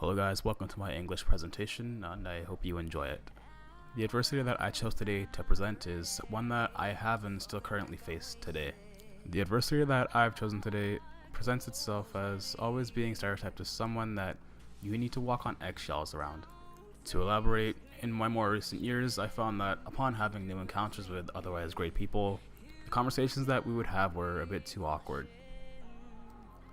Hello guys, welcome to my English presentation and I hope you enjoy it. The adversity that I chose today to present is one that I have and still currently face today. The adversity that I've chosen today presents itself as always being stereotyped as someone that you need to walk on eggshells around. To elaborate, in my more recent years, I found that upon having new encounters with otherwise great people, the conversations that we would have were a bit too awkward.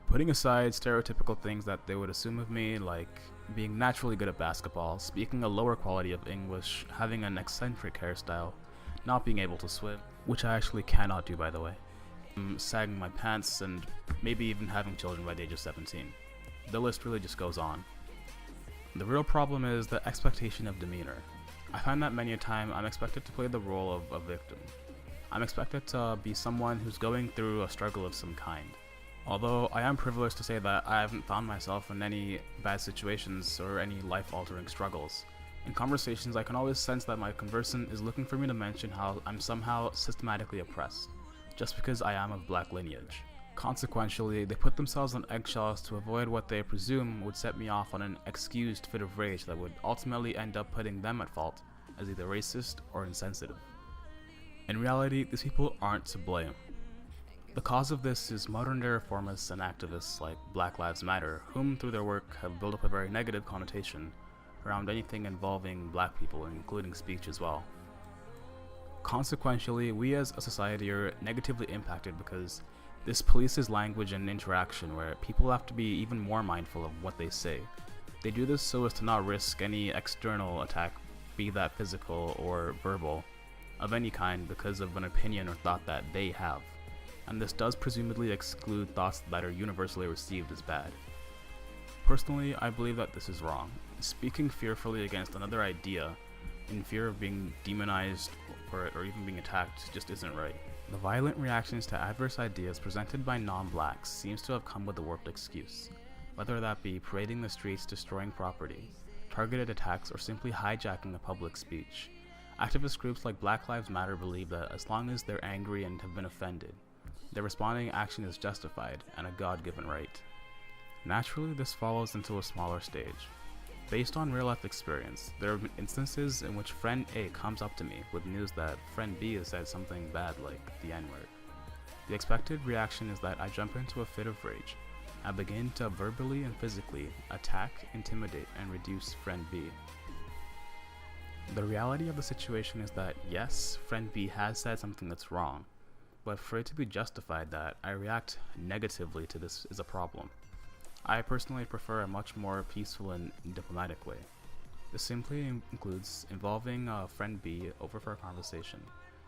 Putting aside stereotypical things that they would assume of me, like being naturally good at basketball, speaking a lower quality of English, having an eccentric hairstyle, not being able to swim, which I actually cannot do by the way, sagging my pants, and maybe even having children by the age of 17. The list really just goes on. The real problem is the expectation of demeanor. I find that many a time I'm expected to play the role of a victim. I'm expected to be someone who's going through a struggle of some kind. Although I am privileged to say that I haven't found myself in any bad situations or any life-altering struggles. In conversations, I can always sense that my conversant is looking for me to mention how I'm somehow systematically oppressed, just because I am of black lineage. Consequently, they put themselves on eggshells to avoid what they presume would set me off on an excused fit of rage that would ultimately end up putting them at fault as either racist or insensitive. In reality, these people aren't to blame. The cause of this is modern-day reformists and activists like Black Lives Matter, whom through their work have built up a very negative connotation around anything involving black people, including speech as well. Consequently, we as a society are negatively impacted because this polices language and interaction where people have to be even more mindful of what they say. They do this so as to not risk any external attack, be that physical or verbal, of any kind because of an opinion or thought that they have. And this does presumably exclude thoughts that are universally received as bad. Personally, I believe that this is wrong. Speaking fearfully against another idea in fear of being demonized or even being attacked just isn't right. The violent reactions to adverse ideas presented by non-blacks seems to have come with a warped excuse, whether that be parading the streets, destroying property, targeted attacks, or simply hijacking a public speech. Activist groups like Black Lives Matter believe that as long as they're angry and have been offended, their responding action is justified and a God-given right. Naturally, this follows into a smaller stage. Based on real-life experience, there have been instances in which friend A comes up to me with news that friend B has said something bad like the N-word. The expected reaction is that I jump into a fit of rage. I begin to verbally and physically attack, intimidate, and reduce friend B. The reality of the situation is that yes, friend B has said something that's wrong, but for it to be justified that I react negatively to this is a problem. I personally prefer a much more peaceful and diplomatic way. This simply includes involving friend B over for a conversation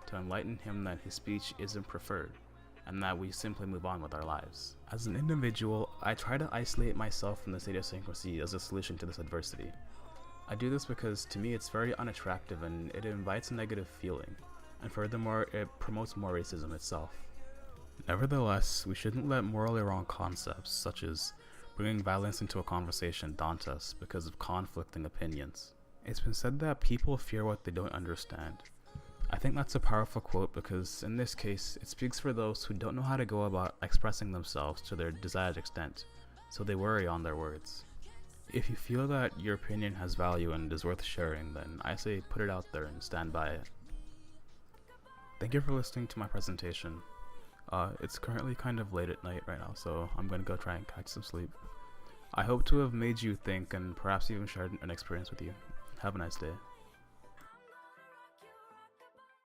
to enlighten him that his speech isn't preferred and that we simply move on with our lives. As an individual, I try to isolate myself from this idiosyncrasy as a solution to this adversity. I do this because to me it's very unattractive and it invites a negative feeling. And furthermore, it promotes more racism itself. Nevertheless, we shouldn't let morally wrong concepts, such as bringing violence into a conversation, daunt us because of conflicting opinions. It's been said that people fear what they don't understand. I think that's a powerful quote because, in this case, it speaks for those who don't know how to go about expressing themselves to their desired extent, so they worry on their words. If you feel that your opinion has value and is worth sharing, then I say put it out there and stand by it. Thank you for listening to my presentation. It's currently kind of late at night right now, so I'm going to go try and catch some sleep. I hope to have made you think and perhaps even shared an experience with you. Have a nice day.